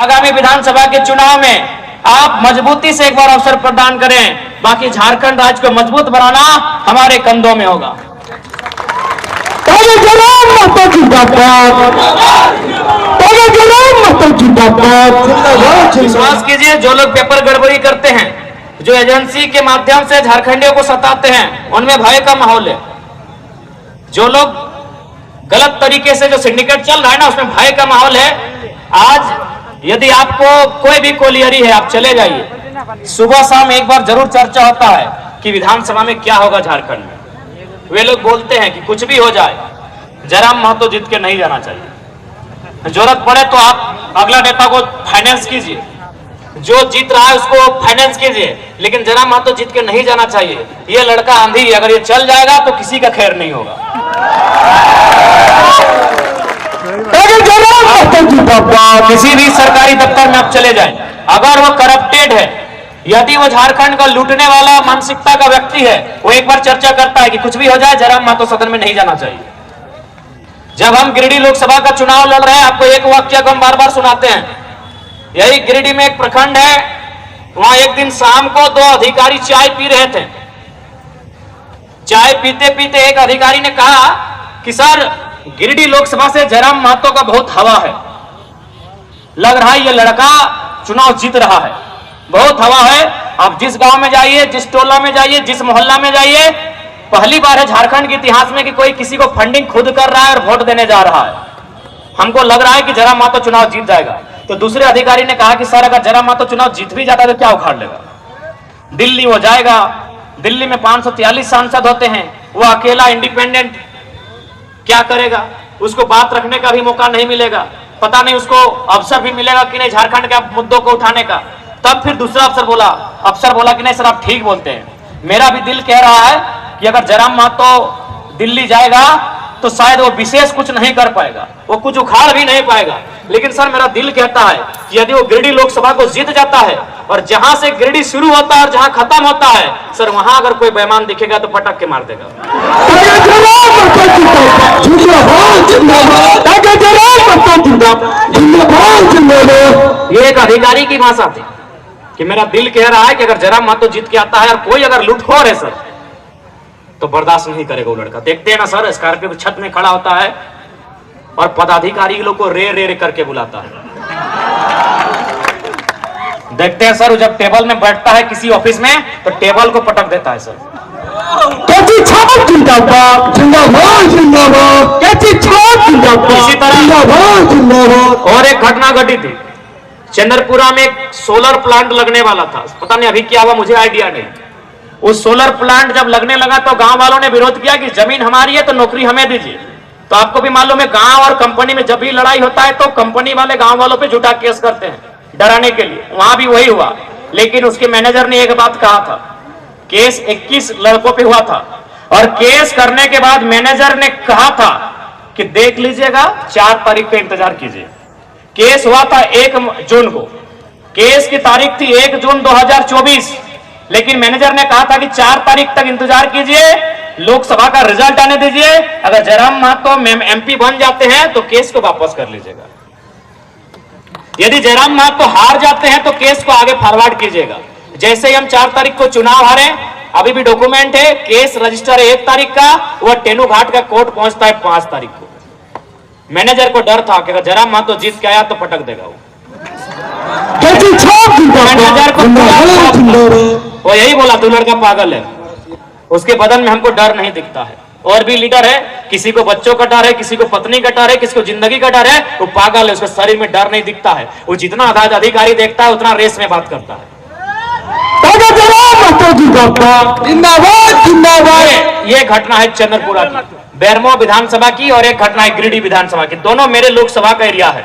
आगामी विधानसभा के चुनाव में आप मजबूती से एक बार अवसर प्रदान करें, बाकी झारखंड राज्य को मजबूत बनाना हमारे कंधों में होगा। विश्वास कीजिए, जो लोग पेपर गड़बड़ी करते हैं, जो एजेंसी के माध्यम से झारखंडियों को सताते हैं, उनमें भय का माहौल है। जो लोग गलत तरीके से जो सिंडिकेट चल रहा है ना, उसमें भय का माहौल है। आज यदि आपको कोई भी कोलियरी है, आप चले जाइए, सुबह शाम एक बार जरूर चर्चा होता है कि विधानसभा में क्या होगा झारखंड में। वे लोग बोलते हैं कि कुछ भी हो जाए, जयराम महतो जीत के नहीं जाना चाहिए। जरूरत पड़े तो आप अगला नेता को फाइनेंस कीजिए, जो जीत रहा है उसको फाइनेंस कीजिए, लेकिन जयराम महतो जीत के नहीं जाना चाहिए। ये लड़का आंधी, अगर ये चल जाएगा तो किसी का खैर नहीं होगा। किसी भी सरकारी दफ्तर में आप चले जाएं, अगर वो करप्टेड है, यदि वो झारखंड का लूटने वाला मानसिकता का व्यक्ति है, वो एक बार चर्चा करता है कि कुछ भी हो जाए, जयराम महतो सदन में नहीं जाना चाहिए। जब हम गिरिडीह लोकसभा का चुनाव लड़ रहे हैं, आपको एक वाक्य को हम बार बार सुनाते हैं। यही गिरिडीह में एक प्रखंड है, वहां एक दिन शाम को दो अधिकारी चाय पी रहे थे। चाय पीते पीते एक अधिकारी ने कहा कि सर, गिरिडीह लोकसभा से जयराम महतो का बहुत हवा है, लग रहा है ये लड़का चुनाव जीत रहा है, बहुत हवा है। आप जिस गांव में जाइए, जिस टोला में जाइए, जिस मोहल्ला में जाइए, पहली बार है झारखंड के इतिहास में कि कोई किसी को फंडिंग खुद कर रहा है और वोट देने जा रहा है। हमको लग रहा है कि जयराम महतो चुनाव जीत जाएगा। तो दूसरे अधिकारी ने कहा कि सर, अगर जयराम महतो चुनाव जीत भी जाता है तो क्या उखाड़ लेगा, दिल्ली वो जाएगा, दिल्ली में 543 सांसद होते हैं, वो अकेला इंडिपेंडेंट क्या करेगा, उसको बात रखने का भी मौका नहीं मिलेगा, पता नहीं उसको अवसर भी मिलेगा कि नहीं झारखंड के मुद्दों को उठाने का। तब फिर दूसरा अफसर बोला कि नहीं सर, आप ठीक बोलते हैं, मेरा भी दिल कह रहा है कि अगर जयराम महतो दिल्ली जाएगा तो शायद वो विशेष कुछ नहीं कर पाएगा, वो कुछ उखाड़ भी नहीं पाएगा, लेकिन सर मेरा दिल कहता है कि यदि वो गिरिडीह लोकसभा को जीत जाता है, और जहां से गिरिडीह शुरू होता है और जहां खत्म होता है, सर वहां अगर कोई बेईमान दिखेगा तो पटक के मार देगा। ये एक अधिकारी की भाषा थी कि मेरा दिल कह रहा है कि अगर जयराम महतो जीत के आता है और कोई अगर लूटखोर है सर, तो बर्दाश्त नहीं करेगा वो लड़का। देखते हैं ना सर, स्कॉर्पियो की छत में खड़ा होता है और पदाधिकारी लोग को रे रे रे करके बुलाता है। देखते हैं सर, जब टेबल में बैठता है किसी ऑफिस में तो टेबल को पटक देता है सर। इसी तरह और एक घटना घटी थी, चंद्रपुरा में एक सोलर प्लांट लगने वाला था, पता नहीं अभी क्या हुआ, मुझे आइडिया नहीं। उस सोलर प्लांट जब लगने लगा तो गांव वालों ने विरोध किया कि जमीन हमारी है तो नौकरी हमें दीजिए। तो आपको भी मालूम है, गांव और कंपनी में जब भी लड़ाई होता है तो कंपनी वाले गांव वालों पे झूठा केस करते हैं डराने के लिए। वहां भी वही हुआ, लेकिन उसके मैनेजर ने एक बात कहा था, केस 21 लड़कों पे हुआ था, और केस करने के बाद मैनेजर ने कहा था कि देख लीजिएगा, 4 तारीख पे इंतजार कीजिए। केस हुआ था 1 जून को, केस की तारीख थी 1 जून 2024, लेकिन मैनेजर ने कहा था कि 4 तारीख तक इंतजार कीजिए, लोकसभा का रिजल्ट आने दीजिए, अगर जयराम महतो एमपी बन जाते हैं तो केस को वापस कर लीजिएगा, यदि जयराम महतो हार जाते हैं तो केस को आगे फॉरवर्ड कीजिएगा। जैसे ही हम 4 तारीख को चुनाव हारे, अभी भी डॉक्यूमेंट है, केस रजिस्टर है 1 तारीख का, वह टेनू घाट का कोर्ट पहुंचता है 5 तारीख को। मैनेजर को डर था कि अगर जयराम महतो जीत के आया तो पटक देगा वो। मैनेजर को वो यही बोला, तू लड़का पागल है, उसके बदन में हमको डर नहीं दिखता है। और भी लीडर है, किसी को बच्चों का डर है, किसी को पत्नी का डर है, किसी को जिंदगी का डर है, वो पागल है, उसके शरीर में डर नहीं दिखता है। वो जितना अधिकारी देखता है उतना रेस में बात करता है। ये घटना है चंद्रपुरा की, बेरमो विधानसभा की, और एक घटना है गिरिडीह विधानसभा की, दोनों मेरे लोकसभा का एरिया है।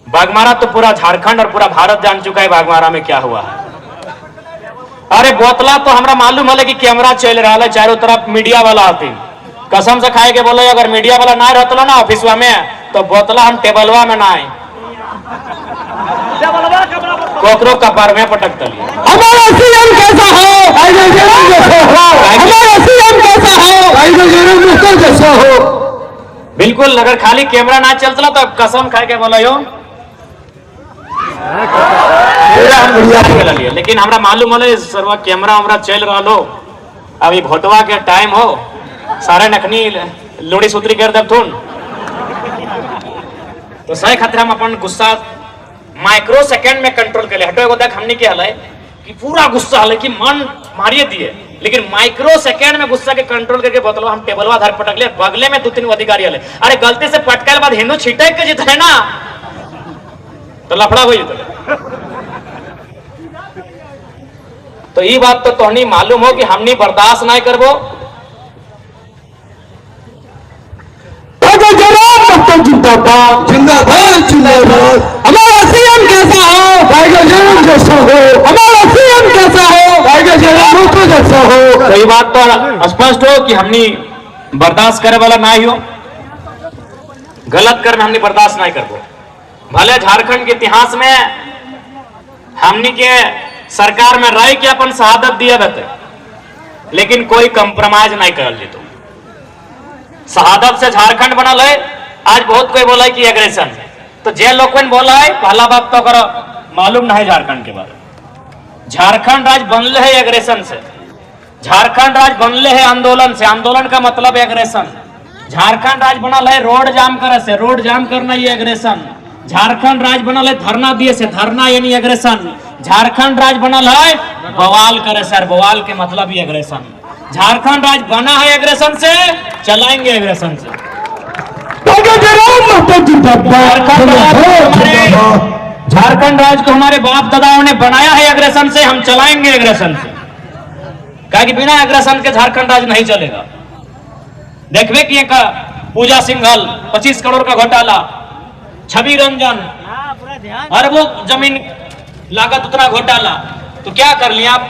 बागमारा तो पूरा झारखंड और पूरा भारत जान चुका है बागमारा में क्या हुआ है। अरे बोतला तो हमरा मालूम है कि कैमरा चल रहा है, चारों तरफ मीडिया वाला आती, कसम से खाए के बोलो, अगर मीडिया वाला ना रहता ना ऑफिसवा में तो बोतला हम टेबलवा में ना आए, कोकरो कपार में पटक तली। हमारा सीएम कैसा हो, हमारा सीएम कैसा हो, बिल्कुल। अगर खाली कैमरा ना चलता तो कसम खाए के बोलो, लेकिन हमरा मालूम होले सर्व कैमरा वमरा चल रहा लो, अभी भोटवा के टाइम हो, सारे नखनी लोड़ी सूत्री कर दब थून, तो सही खातिर हम अपन गुस्सा माइक्रो सेकंड में कंट्रोल कर ले। हटो एगो देख हमने क्या हले कि पूरा गुस्सा हले कि मन मारिए दिए, लेकिन माइक्रो सेकंड में गुस्सा के कंट्रोल करके बतलो हम टेबलवा धर पटक ले, बगले में 2-3 अधिकारी हले, अरे गलती से पटकल बाद हिंदू छिटक के जित है ना तो लफड़ा हो जाता। तो ये बात तो तोहनी मालूम हो कि हमनी बर्दाश्त नहीं करबो। जिंदाबाद जिंदाबाद जिंदाबाद। हमारा सीएम कैसा हो, टाइगर जेल जैसा हो, हमारा सीएम कैसा हो, टाइगर जेल जैसा हो। तो ये बात तो स्पष्ट हो कि हमनी बर्दाश्त करे वाला ना ही हो, गलत कर्म हमनी बर्दाश्त नहीं करबो। भले झारखंड के इतिहास में हमनी के सरकार में रह के अपन शहादत दिए रहते, लेकिन कोई कंप्रोमाइज नहीं करल जीतो। शहादत से झारखंड बनल है। आज बहुत कोई बोला है कि एग्रेशन, तो जे लोग बोला है पहला बात तो करो मालूम नहीं झारखंड के बारे में। झारखंड राज्य बनले है एग्रेशन से, झारखंड राज्य बनले है आंदोलन से, आंदोलन का मतलब एग्रेशन। झारखंड राज्य बनल है रोड जाम करे से, रोड जाम करना ये एग्रेशन। झारखंड राज्य बनल है धरना दिए से, धरना यानी एग्रेशन। झारखंड राज्य बनल है बवाल करे से, बवाल के मतलब ही एग्रेशन। झारखंड राज्य बना है एग्रेशन से, चलाएंगे एग्रेशन से। झारखंड राज्य को हमारे बाप दादाओं ने बनाया है एग्रेशन से, हम चलाएंगे एग्रेशन से। क्या कि बिना एग्रेशन के झारखंड राज्य नहीं चलेगा। देखवे कि एक पूजा सिंघल 25 करोड़ का घोटाला, छवि रंजन अरबों जमीन लागत उतना घोटाला, तो क्या कर लिया आप?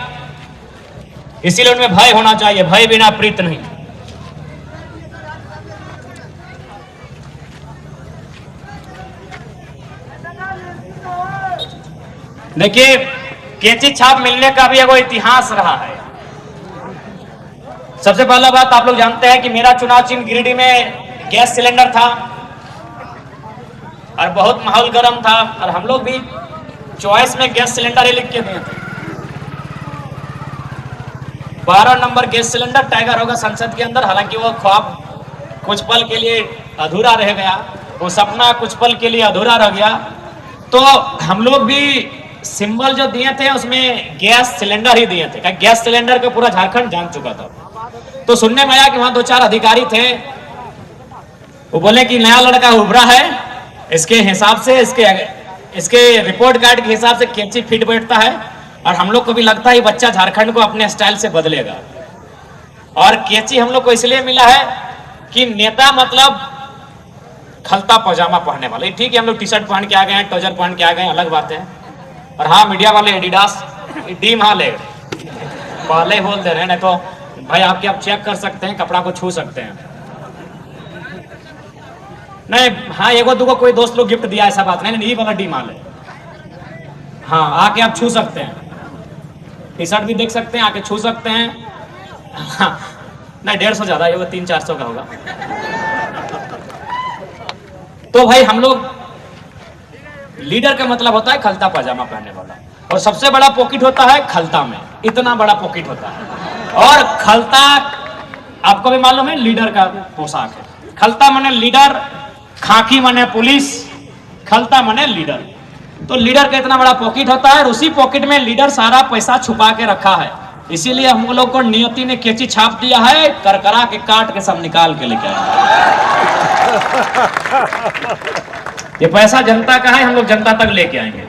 इसीलिए उनमें भय होना चाहिए, भय बिना प्रीत नहीं। देखिए केची छाप मिलने का भी एगो इतिहास रहा है। सबसे पहला बात आप लोग जानते हैं कि मेरा चुनाव चिन्ह गिरिडीह में गैस सिलेंडर था और बहुत माहौल गर्म था, और हम लोग भी चॉइस में गैस सिलेंडर ही लिख के दिए थे। 12 नंबर गैस सिलेंडर टाइगर होगा संसद के अंदर। हालांकि वो ख्वाब कुछ पल के लिए अधूरा रह गया, वो सपना कुछ पल के लिए अधूरा रह गया। तो हम लोग भी सिंबल जो दिए थे उसमें गैस सिलेंडर ही दिए थे। गैस सिलेंडर को पूरा झारखंड जान चुका था। तो सुनने में आया कि वहां 2-4 अधिकारी थे, वो बोले कि नया लड़का उभरा है, इसके हिसाब से इसके रिपोर्ट कार्ड के हिसाब से कैंची फिट बैठता है, और हम लोग को भी लगता है बच्चा झारखंड को अपने स्टाइल से बदलेगा। और कैंची हम लोग को इसलिए मिला है कि नेता मतलब खलता पजामा पहनने वाले। ठीक है हम लोग टी शर्ट पहन के आ गए हैं, ट्राउजर पहन के आ गए हैं, अलग बात है। और हाँ मीडिया वाले एडिडास डी माले पहले बोल दे रहे हैं, नहीं तो भाई आप चेक कर सकते हैं, कपड़ा को छू सकते हैं। नहीं हाँ एगो दूगो कोई दोस्त लोग गिफ्ट दिया, ऐसा बात नहीं, नहीं वाला डी माल है। हाँ आके आप छू सकते हैं, टी शर्ट भी देख सकते हैं, आके छू सकते हैं। हाँ, नहीं 150 ज्यादा, ये 300-400 का होगा। तो भाई हम लोग लीडर का मतलब होता है खलता पजामा पहनने वाला, और सबसे बड़ा पॉकेट होता है खलता में, इतना बड़ा पॉकेट होता है। और खलता आपको भी मालूम है लीडर का पोशाक है। खलता माने लीडर, खाकी माने पुलिस, खलता माने लीडर। तो लीडर का इतना बड़ा पॉकेट होता है, और उसी पॉकेट में लीडर सारा पैसा छुपा के रखा है। इसीलिए हम लोग को नियति ने कैंची छाप दिया है, करकरा के काट के सब निकाल के लेके आए। ये पैसा जनता का है, हम लोग जनता तक लेके आएंगे।